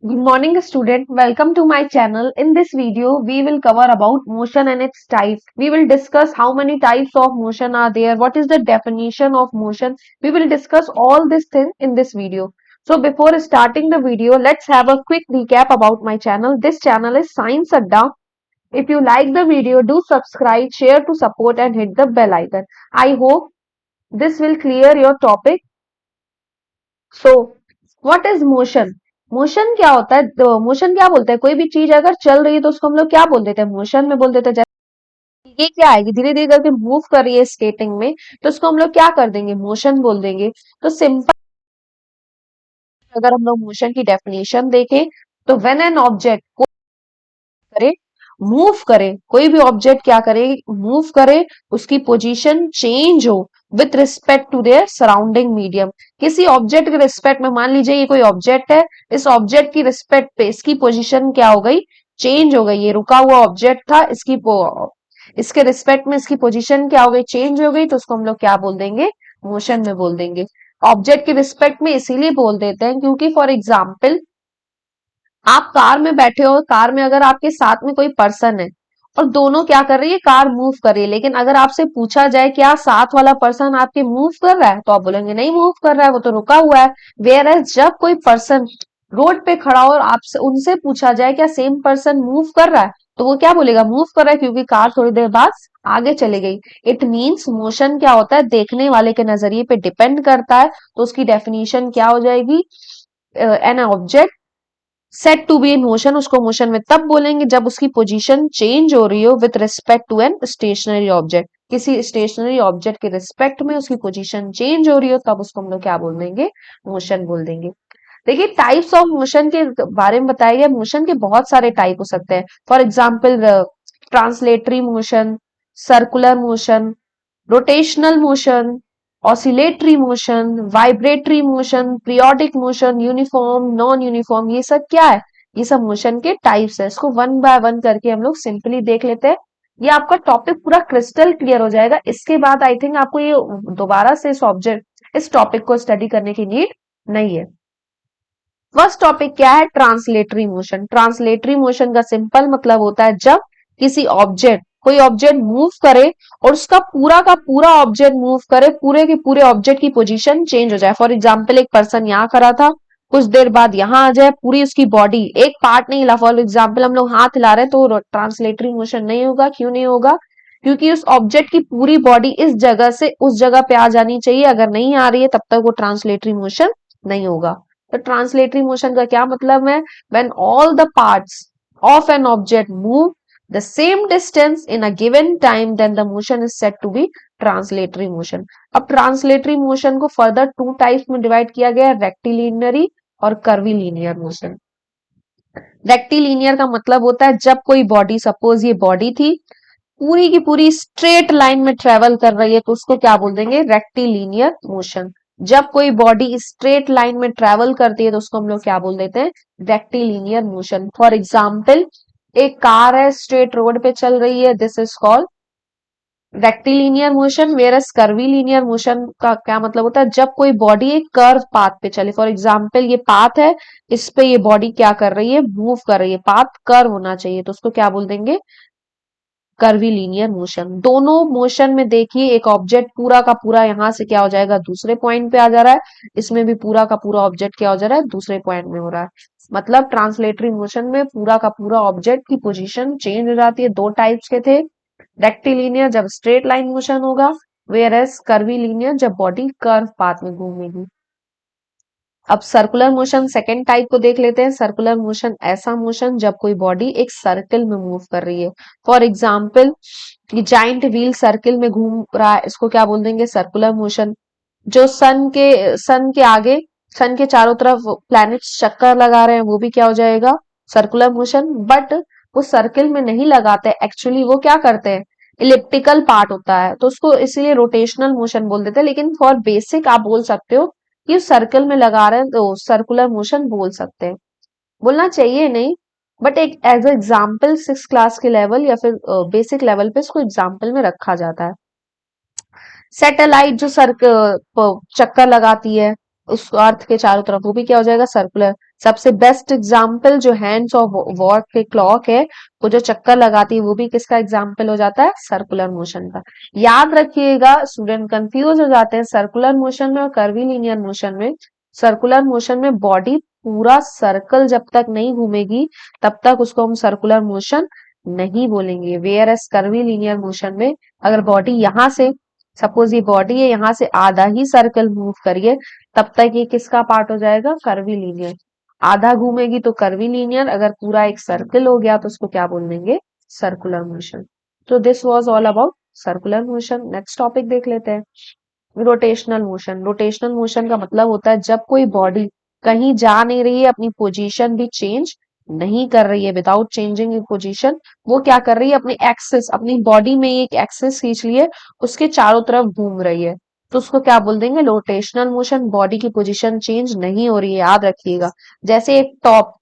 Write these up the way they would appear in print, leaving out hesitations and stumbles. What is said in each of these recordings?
Good morning, student. Welcome to my channel. In this video, we will cover about motion and its types. We will discuss how many types of motion are there, what is the definition of motion. We will discuss all this thing in this video. So before starting the video, let's have a quick recap about my channel. This channel is Science Adda. If you like the video, do subscribe, share to support and hit the bell icon. I hope this will clear your topic. So what is motion? Motion क्या होता है? तो motion क्या बोलते हैं? कोई भी चीज अगर चल रही है तो उसको हम लोग क्या बोल देते हैं? मोशन में बोल देते हैं। जैसे ये क्या है, धीरे धीरे करके मूव कर रही है स्केटिंग में, तो उसको हम लोग क्या कर देंगे? मोशन बोल देंगे। तो सिंपल अगर हम लोग मोशन की डेफिनेशन देखें तो व्हेन एन ऑब्जेक्ट करे, मूव करे, कोई भी ऑब्जेक्ट क्या करे? मूव करे, उसकी पोजीशन चेंज हो with respect to their surrounding medium. किसी ऑब्जेक्ट के रिस्पेक्ट में, मान लीजिए ये कोई ऑब्जेक्ट है, इस ऑब्जेक्ट की रिस्पेक्ट पे इसकी पोजीशन क्या हो गई? चेंज हो गई। ये रुका हुआ ऑब्जेक्ट था, इसके रिस्पेक्ट में इसकी पोजीशन क्या हो गई? चेंज हो गई। तो उसको हम लोग क्या बोल देंगे? मोशन में बोल देंगे। ऑब्जेक्ट के रिस्पेक्ट में इसीलिए बोल देते हैं क्योंकि फॉर एग्जाम्पल आप कार में बैठे हो, कार में अगर आपके साथ में कोई पर्सन है और दोनों क्या कर रही है? कार मूव कर रही है, लेकिन अगर आपसे पूछा जाए क्या साथ वाला पर्सन आपके मूव कर रहा है, तो आप बोलेंगे नहीं मूव कर रहा है, वो तो रुका हुआ है। वेयर एज जब कोई पर्सन रोड पे खड़ा हो और आपसे उनसे पूछा जाए क्या सेम पर्सन मूव कर रहा है, तो वो क्या बोलेगा? मूव कर रहा है, क्योंकि कार थोड़ी देर बाद आगे चली गई। इट मीन्स मोशन क्या होता है? देखने वाले के नजरिए पे डिपेंड करता है। तो उसकी डेफिनेशन क्या हो जाएगी? An object said to be in motion, उसको मोशन में तब बोलेंगे जब उसकी पोजीशन चेंज हो रही हो with respect to an stationary object. किसी स्टेशनरी ऑब्जेक्ट के रिस्पेक्ट में उसकी पोजीशन चेंज हो रही हो, तब उसको हम लोग क्या बोल देंगे? मोशन बोल देंगे। देखिए, टाइप्स ऑफ मोशन के बारे में बताया गया। मोशन के बहुत सारे टाइप हो सकते हैं। For example translatory motion, circular motion, rotational motion, oscillatory motion, vibratory motion, periodic motion, uniform, non uniform, ये सब क्या है? ये सब मोशन के टाइप्स है। इसको वन बाय वन करके हम लोग सिंपली देख लेते हैं। ये आपका टॉपिक पूरा क्रिस्टल क्लियर हो जाएगा। इसके बाद आई थिंक आपको ये दोबारा से इस टॉपिक को स्टडी करने की नीड नहीं है। फर्स्ट टॉपिक क्या है? Translatory motion. ट्रांसलेटरी मोशन का सिंपल मतलब होता है जब किसी ऑब्जेक्ट कोई ऑब्जेक्ट मूव करे और उसका पूरा का पूरा ऑब्जेक्ट मूव करे, पूरे के पूरे ऑब्जेक्ट की पोजीशन चेंज हो जाए। फॉर एग्जांपल एक पर्सन यहाँ खड़ा था, कुछ देर बाद यहाँ आ जाए, पूरी उसकी बॉडी, एक पार्ट नहीं हिला। फॉर एग्जाम्पल हम लोग हाथ हिला रहे हैं तो ट्रांसलेटरी मोशन नहीं होगा। क्यों नहीं होगा? क्योंकि उस ऑब्जेक्ट की पूरी बॉडी इस जगह से उस जगह पे आ जानी चाहिए। अगर नहीं आ रही है तब तक वो ट्रांसलेटरी मोशन नहीं होगा। तो ट्रांसलेटरी मोशन का क्या मतलब है? When all the parts of an object move the same distance in a given time, then the motion is said to be translatory motion. अब ट्रांसलेटरी मोशन को फर्दर टू टाइप्स में divide किया गया है, रेक्टिलिनियरी और कर्विलिनियर मोशन। रेक्टिलिनियर का मतलब होता है जब कोई बॉडी, सपोज ये बॉडी थी, पूरी की पूरी स्ट्रेट लाइन में ट्रेवल कर रही है, तो उसको क्या बोल देंगे? Rectilinear motion. जब कोई बॉडी स्ट्रेट लाइन में ट्रेवल करती है तो उसको हम लोग क्या बोल देते हैं? Rectilinear motion. फॉर एग्जाम्पल एक कार है, स्ट्रेट रोड पे चल रही है, this is called rectilinear motion. Whereas curvilinear motion का क्या मतलब होता है? जब कोई बॉडी एक कर्व पाथ पे चले। फॉर एग्जाम्पल ये पाथ है, इस पे ये बॉडी क्या कर रही है? मूव कर रही है। पाथ कर्व होना चाहिए, तो उसको क्या बोल देंगे? Curvilinear motion. दोनों मोशन में देखिए एक ऑब्जेक्ट पूरा का पूरा यहां से क्या हो जाएगा? दूसरे पॉइंट पे आ जा रहा है। इसमें भी पूरा का पूरा ऑब्जेक्ट क्या हो जा रहा है? दूसरे पॉइंट में हो रहा है। मतलब ट्रांसलेटरी मोशन में पूरा का पूरा ऑब्जेक्ट की पोजीशन चेंज हो जाती है। दो टाइप्स के थे, रेक्टिलिनियर जब स्ट्रेट लाइन मोशन होगा, वेयर एज कर्वीलिनियर जब बॉडी कर्व पाथ में घूमेगी। अब सर्कुलर मोशन सेकेंड टाइप को देख लेते हैं। सर्कुलर मोशन ऐसा मोशन जब कोई बॉडी एक सर्कल में मूव कर रही है। फॉर एग्जाम्पल ये जाइंट व्हील सर्कल में घूम रहा है, इसको क्या बोल देंगे? Circular motion. जो सन के आगे, सन के चारों तरफ प्लैनेट्स चक्कर लगा रहे हैं, वो भी क्या हो जाएगा? Circular motion. बट वो सर्कल में नहीं लगाते, एक्चुअली वो क्या करते हैं? इलिप्टिकल पार्ट होता है, तो उसको इसीलिए रोटेशनल मोशन बोल देते हैं। लेकिन फॉर बेसिक आप बोल सकते हो कि सर्कल में लगा रहे हैं तो सर्कुलर मोशन बोल सकते हैं। बोलना चाहिए नहीं, बट एक एज एग्जाम्पल सिक्स क्लास के लेवल या फिर बेसिक लेवल पे इसको एग्जाम्पल में रखा जाता है। सैटेलाइट जो चक्कर लगाती है, उस अर्थ के चारों तरफ, वो भी क्या हो जाएगा, सर्कुलर। सबसे बेस्ट एग्जाम्पल जो हैंड्स ऑफ वॉट के क्लॉक है, वो जो चक्कर लगाती है, वो भी किसका एग्जाम्पल हो जाता है, सर्कुलर मोशन का। याद रखिएगा, स्टूडेंट कंफ्यूज हो जाते हैं सर्कुलर मोशन में और कर्वीलिनियर मोशन में। सर्कुलर मोशन में बॉडी पूरा सर्कल जब तक नहीं घूमेगी तब तक उसको हम सर्कुलर मोशन नहीं बोलेंगे। वेयर एज कर्वीलिनियर मोशन में अगर बॉडी यहां से, सपोज ये बॉडी है, यहां से आधा ही सर्कल मूव करिए, तब तक ये किसका पार्ट हो जाएगा, कर्वीलिनियर। आधा घूमेगी तो कर्वीलिनियर, अगर पूरा एक सर्कल हो गया तो उसको क्या बोल देंगे, सर्कुलर मोशन। तो this was all about circular motion. Next topic देख लेते हैं, रोटेशनल मोशन। रोटेशनल मोशन का मतलब होता है जब कोई बॉडी कहीं जा नहीं रही है, अपनी पोजीशन भी चेंज नहीं कर रही है, विदाउट चेंजिंग इन पोजीशन, वो क्या कर रही है, अपनी एक्सिस, अपनी बॉडी में एक एक्सिस खींच लिए, उसके चारों तरफ घूम रही है, तो उसको क्या बोल देंगे, रोटेशनल मोशन। बॉडी की पोजीशन चेंज नहीं हो रही है, याद रखिएगा। जैसे एक टॉप,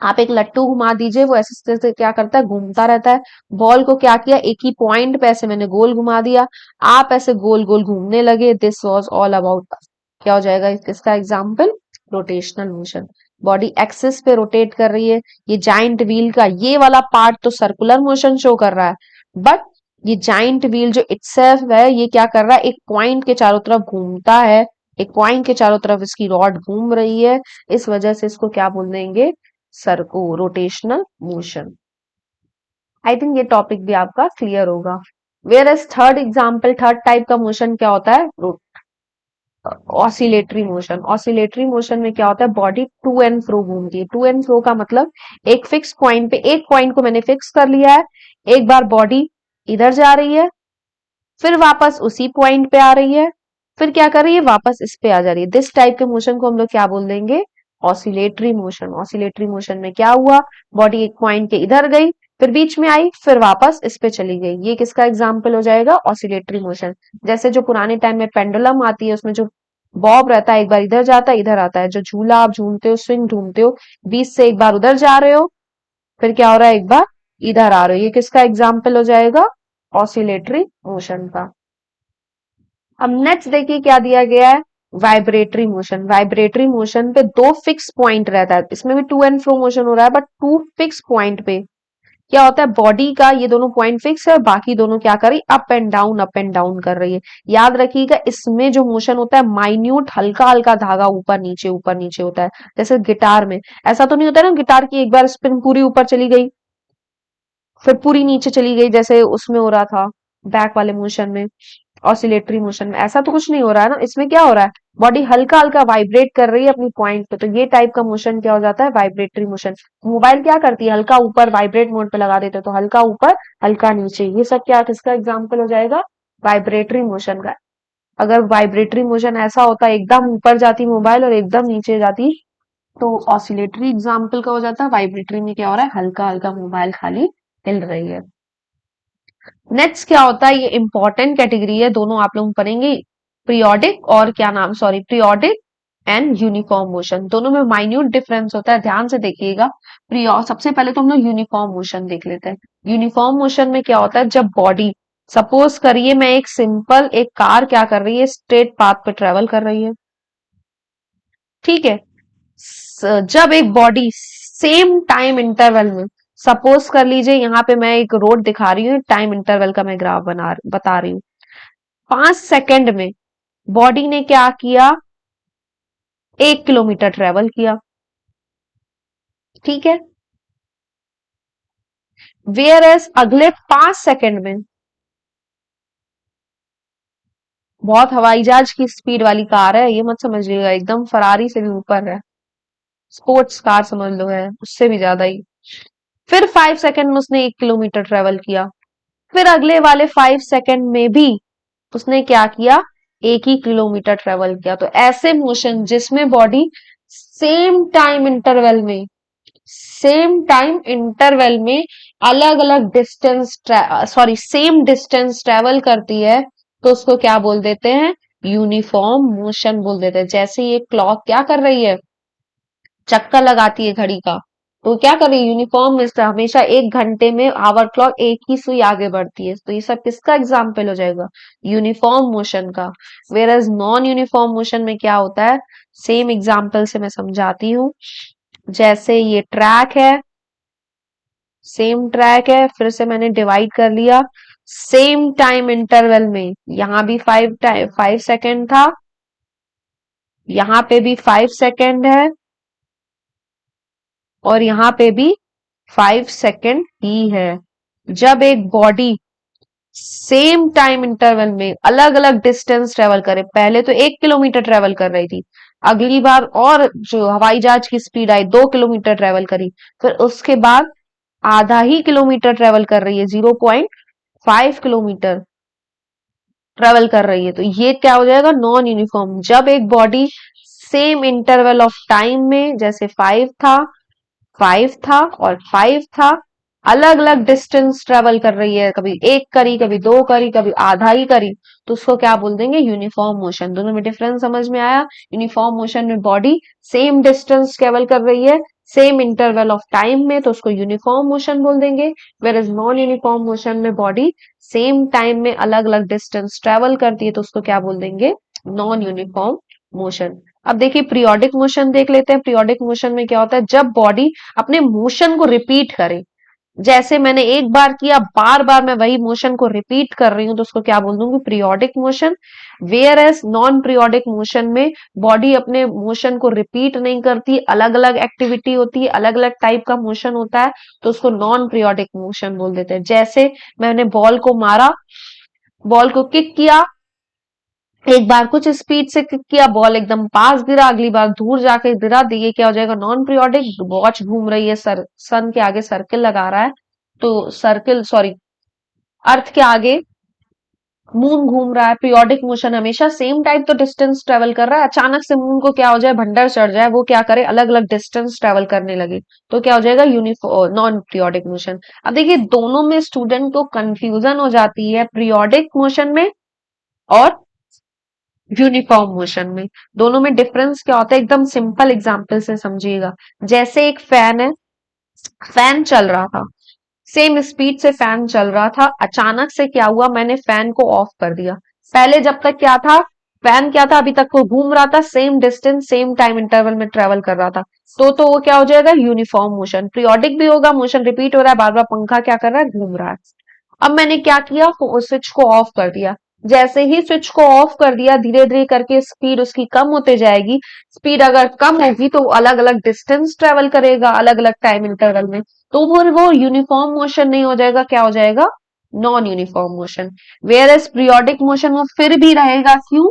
आप एक लट्टू घुमा दीजिए, वो ऐसे क्या करता है, घूमता रहता है। बॉल को क्या किया, एक ही पॉइंट पे ऐसे मैंने गोल घुमा दिया, आप ऐसे गोल गोल घूमने लगे। दिस वॉज ऑल अबाउट, क्या हो जाएगा किसका example, rotational motion. Body axis पे रोटेट कर रही है। ये जाइंट व्हील का ये वाला पार्ट तो सर्कुलर मोशन शो कर रहा है, बट ये जाइंट व्हील जो इटसेल्फ है, ये क्या कर रहा है, एक पॉइंट के चारों तरफ घूमता है, एक पॉइंट के चारों तरफ इसकी रॉड घूम रही है, इस वजह से इसको क्या बोल देंगे, सर्को रोटेशनल मोशन। आई थिंक ये टॉपिक भी आपका क्लियर होगा। Whereas third example, third type का मोशन क्या होता है, ऑसिलेटरी मोशन। ऑसिलेटरी मोशन में क्या होता है, बॉडी टू एंड फ्रो घूमती है। टू एंड फ्रो का मतलब एक फिक्स पॉइंट पे, एक पॉइंट को मैंने फिक्स कर लिया है, एक बार बॉडी इधर जा रही है, फिर वापस उसी पॉइंट पे आ रही है, फिर क्या कर रही है, वापस इस पे आ जा रही है। दिस टाइप के मोशन को हम लोग क्या बोल देंगे, ऑसिलेटरी मोशन। ऑसिलेटरी मोशन में क्या हुआ, बॉडी एक पॉइंट के इधर गई, फिर बीच में आई, फिर वापस इस पे चली गई, ये किसका एग्जाम्पल हो जाएगा, ऑसिलेटरी मोशन। जैसे जो पुराने टाइम में पेंडुलम आती है, उसमें जो बॉब रहता है, एक बार इधर जाता है, इधर आता है, जो झूला आप झूलते हो, स्विंग घूमते हो, बीच से एक बार उधर जा रहे हो, फिर क्या हो रहा है, एक बार इधर आ रहे हो, ये किसका एग्जाम्पल हो जाएगा, ऑसिलेटरी मोशन का। अब नेक्स्ट देखिए क्या दिया गया है, वाइब्रेटरी मोशन। वाइब्रेटरी मोशन पे दो फिक्स पॉइंट रहता है, इसमें भी टू एंड फ्रो मोशन हो रहा है, बट टू फिक्स पॉइंट पे क्या होता है, बॉडी का ये दोनों पॉइंट फिक्स है और बाकी दोनों क्या कर रही, अप एंड डाउन कर रही है। याद रखिएगा, इसमें जो मोशन होता है माइन्यूट, हल्का हल्का धागा ऊपर नीचे होता है। जैसे गिटार में ऐसा तो नहीं होता ना, गिटार की एक बार स्पिन पूरी ऊपर चली गई, फिर पूरी नीचे चली गई, जैसे उसमें हो रहा था बैक वाले मोशन में, ऑसिलेटरी मोशन में। ऐसा तो कुछ नहीं हो रहा है ना, इसमें क्या हो रहा है, बॉडी हल्का हल्का वाइब्रेट कर रही है अपनी पॉइंट पे, तो ये टाइप का मोशन क्या हो जाता है, वाइब्रेटरी मोशन। मोबाइल क्या करती है, हल्का ऊपर वाइब्रेट मोड पे लगा देते हो, तो हल्का ऊपर हल्का नीचे, ये सब क्या किसका एग्जाम्पल हो जाएगा, वाइब्रेटरी मोशन का। अगर वाइब्रेटरी मोशन ऐसा होता है, एकदम ऊपर जाती मोबाइल और एकदम नीचे जाती, तो ऑसिलेटरी एग्जाम्पल का हो जाता है। वाइब्रेटरी में क्या हो रहा है, हल्का हल्का मोबाइल खाली हिल रही है। नेक्स्ट क्या होता है, ये इंपॉर्टेंट कैटेगरी है, दोनों आप लोग पढ़ेंगे, पीरियोडिक और क्या नाम, sorry, periodic and uniform motion, दोनों में माइन्यूट डिफरेंस होता है, ध्यान से देखिएगा। सबसे पहले तो हम लोग यूनिफॉर्म मोशन देख लेते हैं। यूनिफॉर्म मोशन में क्या होता है, जब बॉडी, सपोज करिए मैं एक सिंपल, एक कार क्या कर रही है, स्ट्रेट पाथ पे ट्रेवल कर रही है, ठीक है। जब एक बॉडी सेम टाइम इंटरवल में, सपोज कर लीजिए यहाँ पे मैं एक रोड दिखा रही हूँ, टाइम इंटरवल का मैं ग्राफ बता रही हूँ, 5 सेकंड में बॉडी ने क्या किया, 1 किलोमीटर ट्रेवल किया, ठीक है। वेयर एज अगले 5 सेकंड में, बहुत हवाई जहाज की स्पीड वाली कार है, ये मत समझिएगा, एकदम फरारी से भी ऊपर है, स्पोर्ट्स कार समझ लो, है उससे भी ज्यादा ही। फिर 5 सेकंड में उसने 1 किलोमीटर ट्रेवल किया, फिर अगले वाले 5 सेकंड में भी उसने क्या किया, 1 ही किलोमीटर ट्रेवल किया। तो ऐसे मोशन जिसमें बॉडी सेम टाइम इंटरवल में, सेम टाइम इंटरवल में अलग अलग distance, sorry, same distance travel करती है, तो उसको क्या बोल देते हैं, यूनिफॉर्म मोशन बोल देते हैं। जैसे ये क्लॉक क्या कर रही है, चक्कर लगाती है घड़ी का, तो क्या कर रही है, यूनिफॉर्म में से हमेशा 1 घंटे में आवर क्लॉक एक ही सुई आगे बढ़ती है, तो ये सब किसका एग्जाम्पल हो जाएगा, यूनिफॉर्म मोशन का। Whereas non uniform motion में क्या होता है, सेम एग्जाम्पल से मैं समझाती हूँ। जैसे ये ट्रैक है, सेम ट्रैक है, फिर से मैंने डिवाइड कर लिया सेम टाइम इंटरवल में, यहाँ भी 5 सेकेंड था, यहाँ पे भी 5 सेकेंड है, और यहाँ पे भी 5 सेकेंड ही है। जब एक बॉडी सेम टाइम इंटरवल में अलग अलग डिस्टेंस ट्रेवल करे, पहले तो 1 किलोमीटर ट्रेवल कर रही थी, अगली बार और जो हवाई जहाज की स्पीड आई 2 किलोमीटर ट्रेवल करी, फिर उसके बाद आधा ही किलोमीटर ट्रेवल कर रही है, 0.5 किलोमीटर ट्रेवल कर रही है, तो ये क्या हो जाएगा, नॉन यूनिफॉर्म। जब एक body same interval of time में, जैसे 5 था और 5 था, अलग अलग डिस्टेंस ट्रेवल कर रही है, कभी एक करी, कभी दो करी, कभी आधा ही करी, तो उसको क्या बोल देंगे, यूनिफॉर्म मोशन। दोनों में डिफरेंस समझ में आया। यूनिफॉर्म मोशन में बॉडी सेम डिस्टेंस ट्रेवल कर रही है सेम इंटरवल ऑफ टाइम में, तो उसको यूनिफॉर्म मोशन बोल देंगे। Whereas non uniform motion में बॉडी सेम टाइम में अलग अलग डिस्टेंस ट्रेवल करती है, तो उसको क्या बोल देंगे, नॉन यूनिफॉर्म मोशन। अब देखिए पीरियोडिक मोशन देख लेते हैं। पीरियोडिक मोशन में क्या होता है, जब बॉडी अपने मोशन को रिपीट करे, जैसे मैंने एक बार किया, बार बार मैं वही मोशन को रिपीट कर रही हूं, तो उसको क्या बोल दूंगी, periodic motion. Whereas non periodic motion में बॉडी अपने मोशन को रिपीट नहीं करती, अलग अलग एक्टिविटी होती है, अलग अलग टाइप का मोशन होता है, तो उसको नॉन पीरियोडिक मोशन बोल देते हैं। जैसे मैंने बॉल को मारा, बॉल को किक किया, एक बार कुछ स्पीड से किक किया, बॉल एकदम पास गिरा, अगली बार दूर जाके गिरा, तो ये क्या हो जाएगा, नॉन पीरियोडिक। वॉच घूम रही है, सन के आगे सर्किल लगा रहा है, तो सर्किल सॉरी अर्थ के आगे मून घूम रहा है, पीरियोडिक मोशन, हमेशा सेम टाइप तो डिस्टेंस ट्रेवल कर रहा है, अचानक से मून को क्या हो जाए, भंडर चढ़ जाए, वो क्या करे, अलग अलग डिस्टेंस ट्रेवल करने लगे, तो क्या हो जाएगा, यूनिफॉर्म नॉन पीरियोडिक मोशन। अब देखिए दोनों में स्टूडेंट को कंफ्यूजन हो जाती है, पीरियोडिक मोशन में और यूनिफॉर्म मोशन में। दोनों में डिफरेंस क्या होता है, एकदम सिंपल एग्जांपल से समझिएगा। जैसे एक फैन है, फैन चल रहा था, सेम स्पीड से फैन चल रहा था, अचानक से क्या हुआ, मैंने फैन को ऑफ कर दिया। पहले जब तक क्या था, फैन क्या था, अभी तक वो घूम रहा था, same distance same time interval में ट्रेवल कर रहा था, तो वो क्या हो जाएगा, यूनिफॉर्म मोशन। पीरियोडिक भी होगा, मोशन रिपीट हो रहा है, बार बार पंखा क्या कर रहा है, घूम रहा है। अब मैंने क्या किया, स्विच को ऑफ कर दिया। जैसे ही स्विच को ऑफ कर दिया, धीरे धीरे करके स्पीड उसकी कम होते जाएगी। स्पीड अगर कम होगी तो अलग अलग डिस्टेंस ट्रेवल करेगा अलग अलग टाइम इंटरवल में, तो वो यूनिफॉर्म मोशन नहीं हो जाएगा, क्या हो जाएगा, non uniform motion. Whereas periodic motion वो फिर भी रहेगा, क्यों,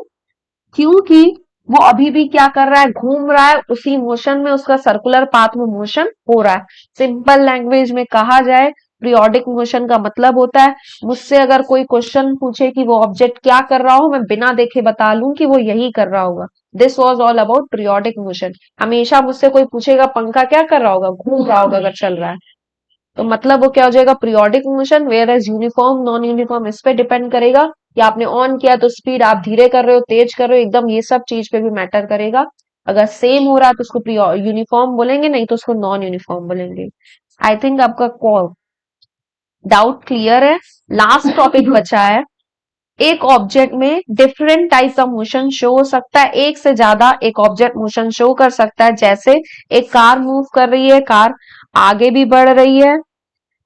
क्योंकि वो अभी भी क्या कर रहा है, घूम रहा है, उसी मोशन में उसका सर्कुलर पाथ में मोशन हो रहा है। सिंपल लैंग्वेज में कहा जाए, पीरियोडिक मोशन का मतलब होता है, मुझसे अगर कोई क्वेश्चन पूछे कि वो ऑब्जेक्ट क्या कर रहा हो, मैं बिना देखे बता लूं कि वो यही कर रहा होगा। This was all about periodic motion. हमेशा मुझसे कोई पूछेगा पंखा क्या कर रहा होगा, घूम रहा होगा अगर चल रहा है, तो मतलब वो क्या हो जाएगा, periodic motion. Whereas uniform non uniform इस पे डिपेंड करेगा कि आपने ऑन किया तो स्पीड आप धीरे कर रहे हो, तेज कर रहे हो, एकदम ये सब चीज पे भी मैटर करेगा। अगर सेम हो रहा है तो उसको यूनिफॉर्म बोलेंगे, नहीं तो उसको नॉन यूनिफॉर्म बोलेंगे। आई थिंक आपका डाउट क्लियर है। लास्ट टॉपिक बचा है, एक ऑब्जेक्ट में different types of motion show हो सकता है, एक से ज्यादा एक ऑब्जेक्ट मोशन शो कर सकता है। जैसे एक कार मूव कर रही है, कार आगे भी बढ़ रही है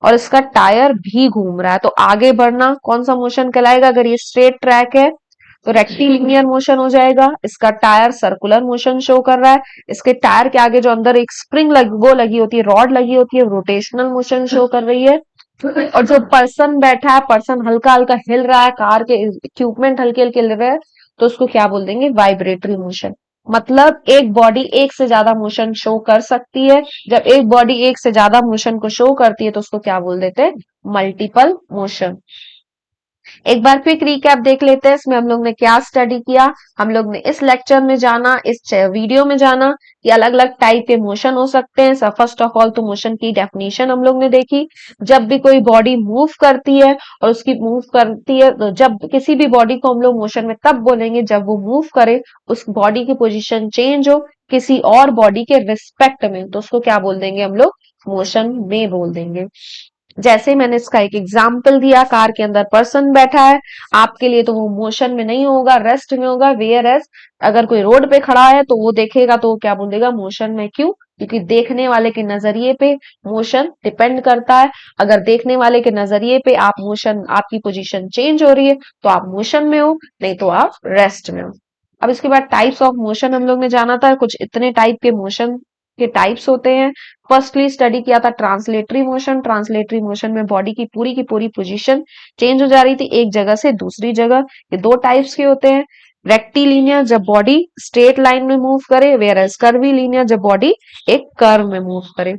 और इसका टायर भी घूम रहा है, तो आगे बढ़ना कौन सा मोशन कहलाएगा, अगर ये स्ट्रेट ट्रैक है तो रेक्टिलिनियर मोशन हो जाएगा। इसका टायर सर्कुलर मोशन शो कर रहा है, इसके टायर के आगे जो अंदर एक स्प्रिंग वो लगी होती है, रॉड लगी होती है, रोटेशनल मोशन शो कर रही है। और जो पर्सन बैठा है, पर्सन हल्का हल्का हिल रहा है, कार के इक्विपमेंट हल्के हल्के हिल रहे हैं, तो उसको क्या बोल देंगे, वाइब्रेटरी मोशन। मतलब एक बॉडी एक से ज्यादा मोशन शो कर सकती है। जब एक बॉडी एक से ज्यादा मोशन को शो करती है तो उसको क्या बोल देते हैं, मल्टीपल मोशन। एक बार क्विक रिकैप देख लेते हैं, इसमें हम लोग ने क्या स्टडी किया। हम लोग ने इस लेक्चर में जाना, इस वीडियो में जाना कि अलग अलग टाइप के मोशन हो सकते हैं। फर्स्ट ऑफ ऑल तो मोशन की डेफिनेशन हम लोग ने देखी। जब भी कोई बॉडी मूव करती है और उसकी मूव करती है, तो जब किसी भी बॉडी को हम लोग मोशन में तब बोलेंगे जब वो मूव करे, उस बॉडी की पोजीशन चेंज हो, किसी और बॉडी के रिस्पेक्ट में, तो उसको क्या बोल देंगे हम लोग, मोशन में बोल देंगे। जैसे मैंने इसका एक एग्जाम्पल दिया, कार के अंदर पर्सन बैठा है, आपके लिए तो वो मोशन में नहीं होगा, रेस्ट में होगा, वेयर एज अगर कोई रोड पे खड़ा है तो वो देखेगा तो वो क्या बोलेगा, मोशन में। क्यों? क्योंकि देखने वाले के नजरिए पे मोशन डिपेंड करता है। अगर देखने वाले के नजरिए पे आप मोशन, आपकी पोजीशन चेंज हो रही है तो आप मोशन में हो, नहीं तो आप रेस्ट में हो। अब इसके बाद टाइप्स ऑफ मोशन हम लोग ने जाना था, कुछ इतने टाइप के मोशन के टाइप्स होते हैं। फर्स्टली स्टडी किया था ट्रांसलेटरी मोशन। ट्रांसलेटरी मोशन में बॉडी की पूरी पोजीशन चेंज हो जा रही थी एक जगह से दूसरी जगह। ये दो टाइप्स के होते हैं। रेक्टिलिनियर, जब बॉडी स्ट्रेट लाइन में मूव करे, वेयर एज कर्वीलिनियर, जब बॉडी एक कर्व में मूव करे।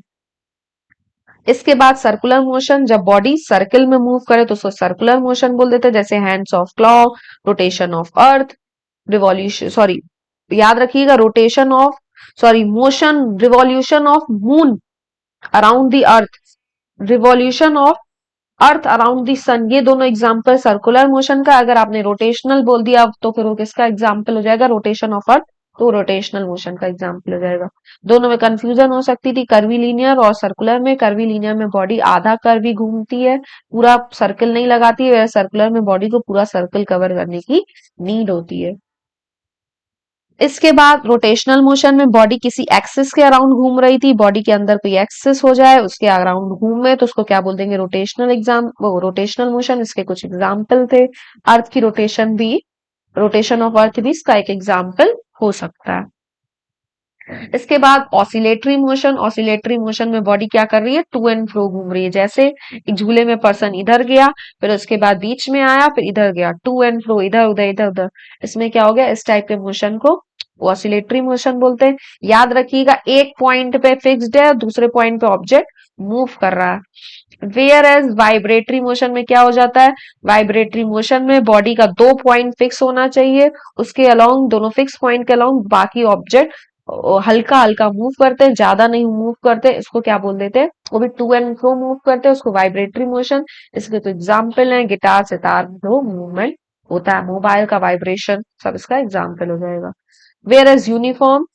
इसके बाद सर्कुलर मोशन, जब बॉडी सर्किल में मूव करे तो उसको सर्कुलर मोशन बोल देते हैं, जैसे hands of clock, rotation of earth, revolution, sorry याद रखिएगा, rotation of, sorry motion, revolution of moon around the earth, revolution of earth around the sun. ये दोनों एग्जाम्पल सर्कुलर मोशन का। अगर आपने रोटेशनल बोल दिया तो फिर वो किसका एग्जाम्पल हो जाएगा, रोटेशन ऑफ अर्थ, तो रोटेशनल मोशन का एग्जाम्पल हो जाएगा। दोनों में कंफ्यूजन हो सकती थी, कर्वीलिनियर और सर्कुलर में। कर्वीलिनियर में बॉडी आधा कर्व ही घूमती है, पूरा सर्कल नहीं लगाती है, सर्कुलर में बॉडी को पूरा सर्कल कवर करने की नीड होती है। इसके बाद रोटेशनल मोशन में बॉडी किसी एक्सिस के अराउंड घूम रही थी, बॉडी के अंदर कोई एक्सिस हो जाए उसके अराउंड घूमे तो उसको क्या बोल देंगे, रोटेशनल रोटेशनल मोशन। इसके कुछ एग्जाम्पल थे। अर्थ की रोटेशन भी, रोटेशन ऑफ अर्थ भी इसका एक एग्जाम्पल हो सकता है। इसके बाद ऑसिलेटरी मोशन। ऑसिलेटरी मोशन में बॉडी क्या कर रही है, टू एंड फ्रो घूम रही है। जैसे एक झूले में पर्सन इधर गया, फिर उसके बाद बीच में आया, फिर इधर गया, टू एंड फ्रो, इधर उधर इधर उधर। इसमें क्या हो गया, इस टाइप के मोशन को ऑसिलेटरी मोशन बोलते हैं। याद रखिएगा, एक पॉइंट पे फिक्स्ड है, दूसरे पॉइंट पे ऑब्जेक्ट मूव कर रहा है। वेयर एज वाइब्रेटरी मोशन में क्या हो जाता है, वाइब्रेटरी मोशन में बॉडी का दो पॉइंट फिक्स होना चाहिए, उसके अलोंग, दोनों फिक्स पॉइंट के अलोंग बाकी ऑब्जेक्ट हल्का हल्का मूव करते हैं, ज्यादा नहीं मूव करते, इसको क्या बोल देते हैं, वो भी टू एंड फ्रो मूव करते हैं, उसको वाइब्रेटरी मोशन। इसके तो एग्जाम्पल है, गिटार सितार जो मूवमेंट होता है, मोबाइल का वाइब्रेशन, सब इसका एग्जाम्पल हो जाएगा। वेयर एज यूनिफॉर्म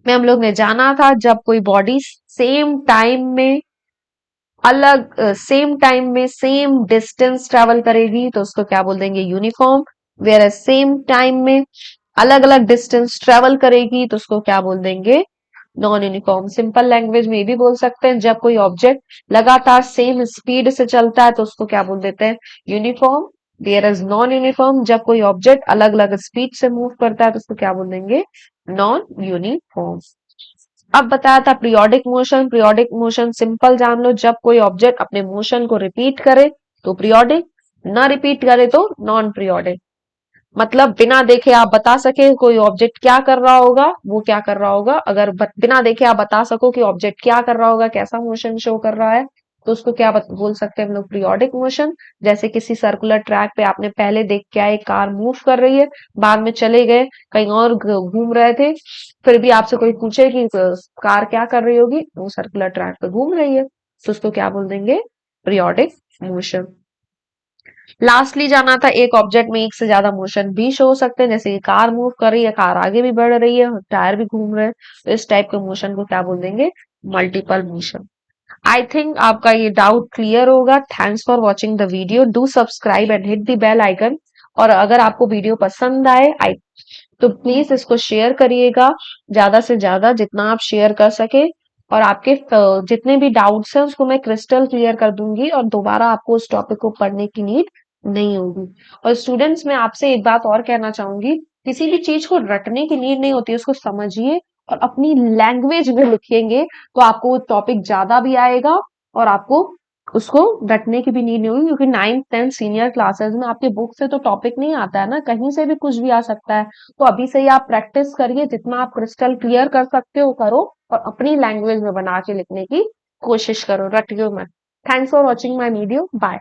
में हम लोग ने जाना था, जब कोई बॉडी सेम टाइम में अलग, सेम टाइम में सेम डिस्टेंस ट्रेवल करेगी तो उसको क्या बोल देंगे, uniform. Whereas same time में अलग अलग डिस्टेंस ट्रेवल करेगी तो उसको क्या बोल देंगे, नॉन यूनिफॉर्म। सिंपल लैंग्वेज में भी बोल सकते हैं, जब कोई ऑब्जेक्ट लगातार सेम स्पीड से चलता है तो उसको क्या बोल देते हैं, uniform. Whereas non uniform, जब कोई ऑब्जेक्ट अलग अलग स्पीड से मूव करता है तो उसको क्या बोल देंगे, नॉन यूनिफॉर्म। अब बताया था periodic motion. Periodic motion simple जान लो, जब कोई ऑब्जेक्ट अपने मोशन को रिपीट करे तो पीरियोडिक, ना रिपीट करे तो नॉन पीरियोडिक। मतलब बिना देखे आप बता सके कोई ऑब्जेक्ट क्या कर रहा होगा, वो क्या कर रहा होगा। अगर बिना देखे आप बता सको कि ऑब्जेक्ट क्या कर रहा होगा, कैसा मोशन शो कर रहा है, तो उसको क्या बोल सकते हैं हम लोग, पीरियोडिक मोशन। जैसे किसी सर्कुलर ट्रैक पे आपने पहले देख के आए कार मूव कर रही है, बाद में चले गए कहीं और घूम रहे थे, फिर भी आपसे कोई पूछे कि कार क्या कर रही होगी, वो सर्कुलर ट्रैक पे घूम रही है, तो उसको क्या बोल देंगे, पीरियोडिक मोशन। लास्टली जाना था, एक ऑब्जेक्ट में एक से ज्यादा मोशन भी शो हो सकते हैं, जैसे कि कार मूव कर रही है, कार आगे भी बढ़ रही है, टायर भी घूम रहे हैं, तो इस टाइप के मोशन को क्या बोल देंगे, मल्टीपल मोशन। आई थिंक आपका ये डाउट क्लियर होगा। Thanks for watching the video, do subscribe and hit the bell icon. और अगर आपको वीडियो पसंद आए तो प्लीज इसको शेयर करिएगा, ज्यादा से ज्यादा जितना आप शेयर कर सके। और आपके जितने भी डाउट्स हैं उसको मैं क्रिस्टल क्लियर कर दूंगी और दोबारा आपको उस टॉपिक को पढ़ने की नीड नहीं होगी। और स्टूडेंट्स, मैं आपसे एक बात और कहना चाहूंगी, किसी भी चीज को रटने की नीड नहीं होती, उसको समझिए और अपनी लैंग्वेज में लिखेंगे तो आपको वो टॉपिक ज्यादा भी आएगा और आपको उसको रटने की भी नीड नहीं होगी। क्योंकि 9th 10th सीनियर क्लासेस में आपके बुक से तो टॉपिक नहीं आता है ना, कहीं से भी कुछ भी आ सकता है। तो अभी से ही आप प्रैक्टिस करिए, जितना आप क्रिस्टल क्लियर कर सकते हो करो और अपनी लैंग्वेज में बना के लिखने की कोशिश करो, रटियो मत। Thanks for watching my video, bye.